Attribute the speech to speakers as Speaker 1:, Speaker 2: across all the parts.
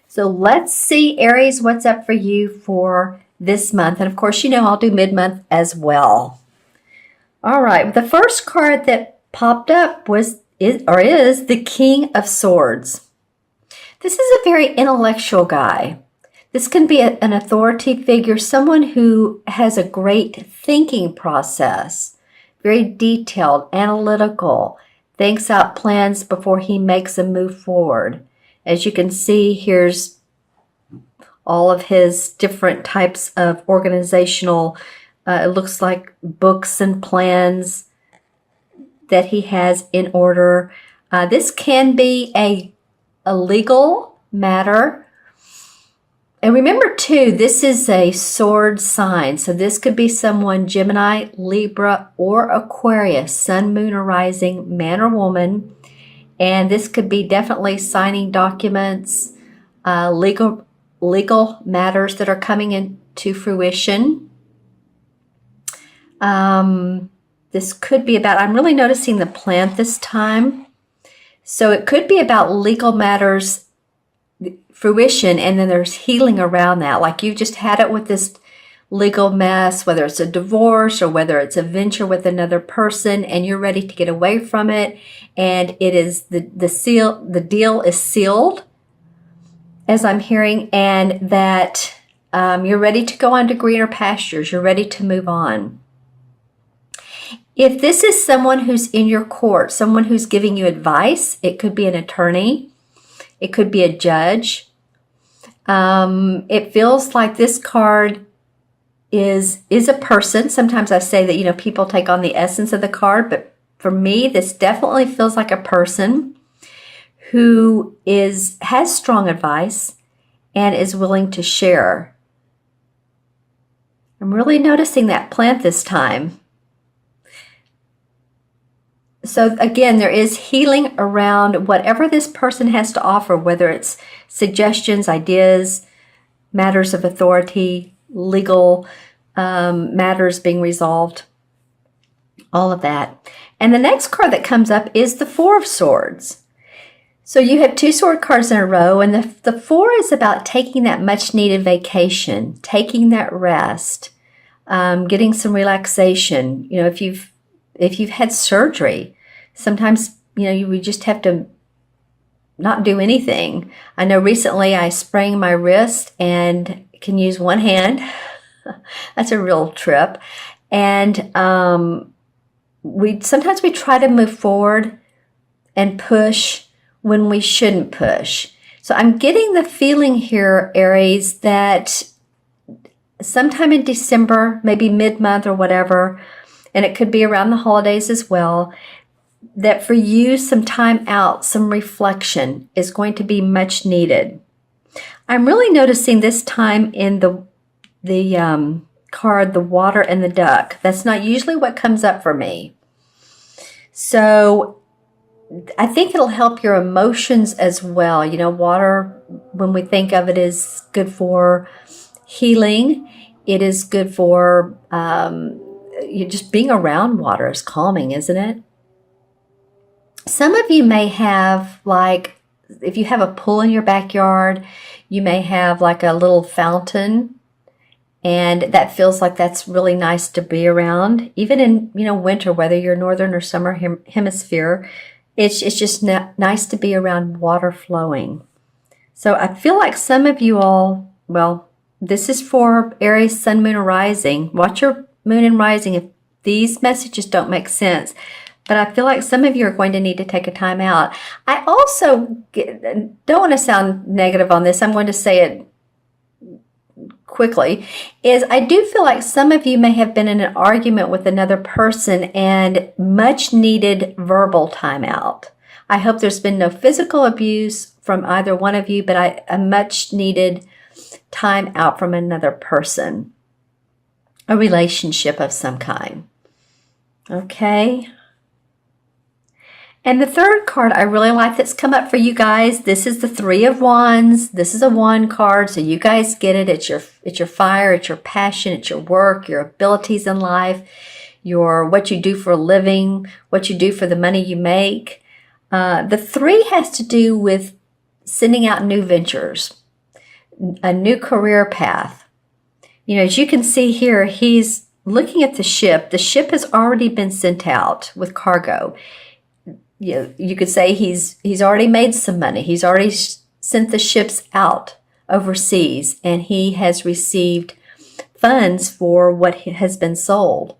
Speaker 1: So let's see, Aries, what's up for you for this month. And of course, you know I'll do mid-month as well. All right, the first card that popped up is the King of Swords. This is a very intellectual guy. This can be an authority figure, someone who has a great thinking process, very detailed, analytical, thinks out plans before he makes a move forward. As you can see, here's all of his different types of organizational, it looks like books and plans that he has in order. This can be a legal matter. And remember too, this is a sword sign. So this could be someone Gemini, Libra, or Aquarius, sun, moon, or rising, man or woman. And this could be definitely signing documents, legal matters that are coming into fruition. This could be about, I'm really noticing the plant this time. So it could be about legal matters fruition, and then there's healing around that. Like you just had it with this legal mess, whether it's a divorce or whether it's a venture with another person, and you're ready to get away from it. And it is the deal is sealed, as I'm hearing, and that you're ready to go on to greener pastures. You're ready to move on. If this is someone who's in your court, someone who's giving you advice, it could be an attorney, it could be a judge. It feels like this card is a person. Sometimes I say that, you know, people take on the essence of the card, but for me, this definitely feels like a person who has strong advice and is willing to share. I'm really noticing that plant this time. So again, there is healing around whatever this person has to offer, whether it's suggestions, ideas, matters of authority, legal matters being resolved, all of that. And the next card that comes up is the Four of Swords. So you have two sword cards in a row, and the four is about taking that much needed vacation, taking that rest, getting some relaxation. You know, if you've had surgery, sometimes, you know, we just have to not do anything. I know recently I sprained my wrist and can use one hand. That's a real trip. And sometimes we try to move forward and push when we shouldn't push. So I'm getting the feeling here, Aries, that sometime in December, maybe mid-month or whatever, and it could be around the holidays as well, that for you, some time out, some reflection is going to be much needed. I'm really noticing this time in the card, the water and the duck. That's not usually what comes up for me. So I think it'll help your emotions as well. You know, water, when we think of it, is good for healing. It is good for just being around water is calming, isn't it? Some of you may have, like, if you have a pool in your backyard, you may have like a little fountain, and that feels like that's really nice to be around. Even in, you know, winter, whether you're northern or summer hemisphere, it's just nice to be around water flowing. So I feel like some of you all, well, this is for Aries, sun, moon, or rising. Watch your moon and rising if these messages don't make sense. But I feel like some of you are going to need to take a time out. I also don't want to sound negative on this. I'm going to say it quickly. I do feel like some of you may have been in an argument with another person and much needed verbal time out. I hope there's been no physical abuse from either one of you, but a much needed time out from another person. A relationship of some kind. Okay. And the third card I really like that's come up for you guys, this is the Three of Wands. This is a wand card, so you guys get it. It's your fire, it's your passion, it's your work, your abilities in life, what you do for a living, what you do for the money you make. The three has to do with sending out new ventures. a new career path. You know, as you can see here, he's looking at the ship. The ship has already been sent out with cargo. You could say he's already made some money. He's already sent the ships out overseas, and he has received funds for what has been sold.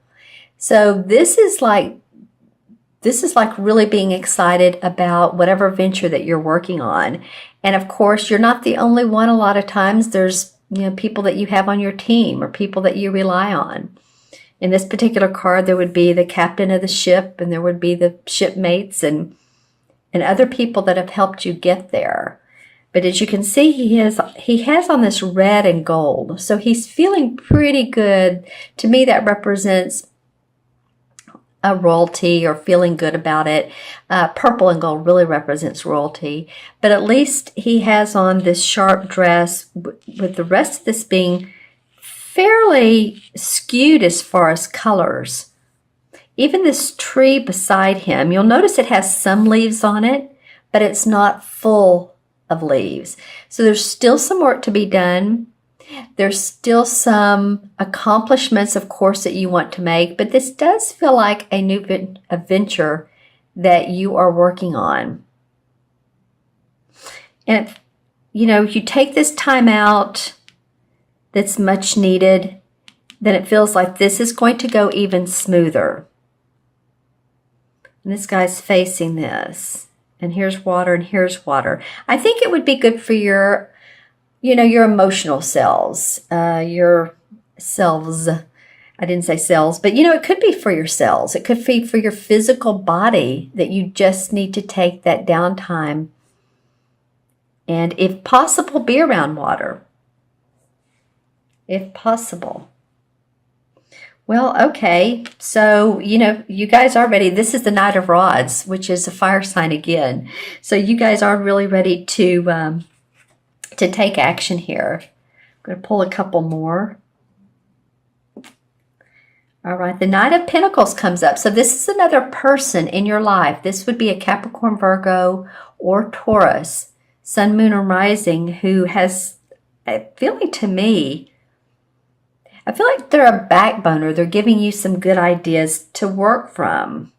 Speaker 1: So this is like really being excited about whatever venture that you're working on. And of course, you're not the only one. A lot of times there's, you know, people that you have on your team or people that you rely on. In this particular card, there would be the captain of the ship, and there would be the shipmates and other people that have helped you get there. But as you can see, he has on this red and gold. So he's feeling pretty good. To me, that represents a royalty or feeling good about it. Purple and gold really represents royalty. But at least he has on this sharp dress, with the rest of this being fairly skewed as far as colors. Even this tree beside him, you'll notice it has some leaves on it, but it's not full of leaves. So there's still some work to be done. There's still some accomplishments, of course, that you want to make, but this does feel like a new venture that you are working on. And, you know, if you take this time out that's much needed, then it feels like this is going to go even smoother. And this guy's facing this. And here's water, and here's water. I think it would be good for your, you know, your emotional selves, your selves. I didn't say cells, but, you know, it could be for your cells. It could be for your physical body that you just need to take that downtime. And if possible, be around water. If possible. Well, okay, so, you know, you guys are ready. This is the Knight of Rods, which is a fire sign again. So you guys are really ready to take action here. I'm going to pull a couple more. All right, the Knight of Pentacles comes up. So this is another person in your life. This would be a Capricorn, Virgo, or Taurus, Sun, Moon, or Rising, who has a feeling to me, I feel like they're a backboner. They're giving you some good ideas to work from.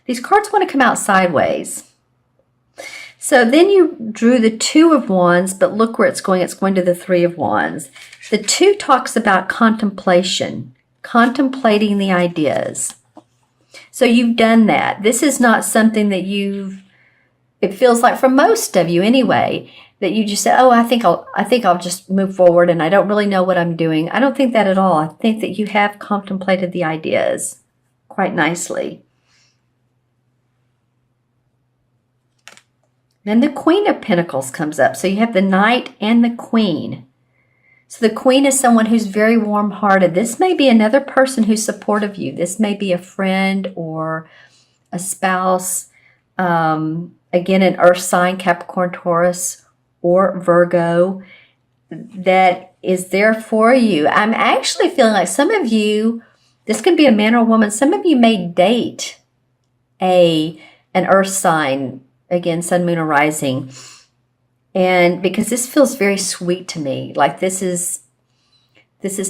Speaker 1: These cards want to come out sideways. So then you drew the Two of Wands, but look where it's going. It's going to the Three of Wands. The Two talks about contemplation, contemplating the ideas. So you've done that. This is not something that it feels like for most of you anyway, that you just said, oh, I think I'll just move forward and I don't really know what I'm doing. I don't think that at all. I think that you have contemplated the ideas quite nicely. Then the Queen of Pentacles comes up. So you have the Knight and the Queen. So the Queen is someone who's very warm-hearted. This may be another person who's supportive of you. This may be a friend or a spouse. Again, an earth sign, Capricorn, Taurus, or Virgo, that is there for you. I'm actually feeling like some of you, this could be a man or a woman, some of you may date an earth sign, again, Sun, Moon, or Rising. And because this feels very sweet to me, like this is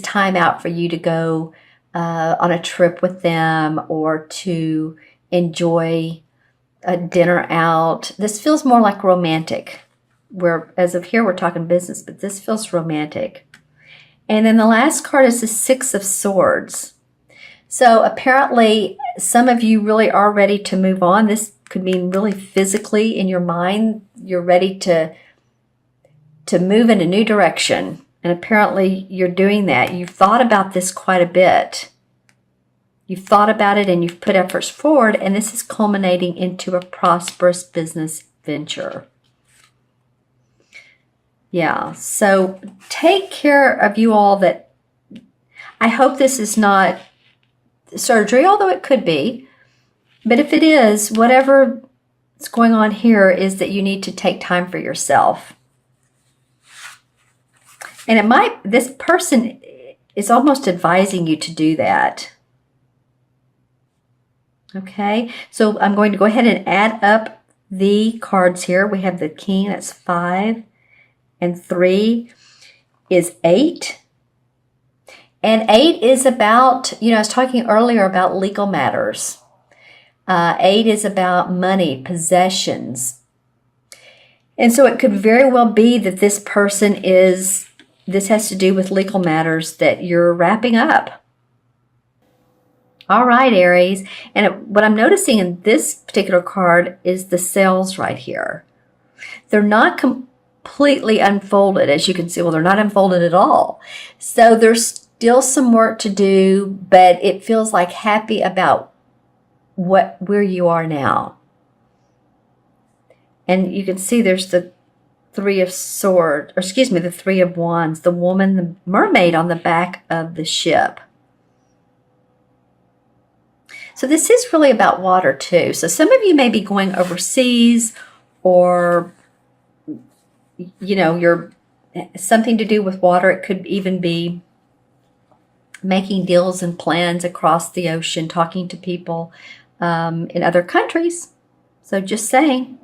Speaker 1: time out for you to go on a trip with them or to enjoy a dinner out. This feels more like romantic. Where as of here we're talking business, but this feels romantic. And then the last card is the Six of Swords. So apparently some of you really are ready to move on. This could mean really physically in your mind. You're ready to move in a new direction. And apparently you're doing that. You've thought about this quite a bit. You've thought about it and you've put efforts forward, and this is culminating into a prosperous business venture. Yeah, so take care of you all. That I hope this is not surgery, although it could be. But if it is, whatever is going on here is that you need to take time for yourself. And this person is almost advising you to do that. Okay, so I'm going to go ahead and add up the cards here. We have the King, that's 5. And 3 is 8. And 8 is about, I was talking earlier about legal matters. 8 is about money, possessions. And so it could very well be that this has to do with legal matters that you're wrapping up. All right, Aries. And what I'm noticing in this particular card is the cells right here. They're not completely unfolded, as you can see. Well, they're not unfolded at all. So there's still some work to do, but it feels like happy about where you are now. And you can see there's the 3 of swords, or excuse me, the 3 of wands, the woman, the mermaid on the back of the ship. So this is really about water too. So some of you may be going overseas, or you're something to do with water. It could even be making deals and plans across the ocean, talking to people in other countries. So just saying.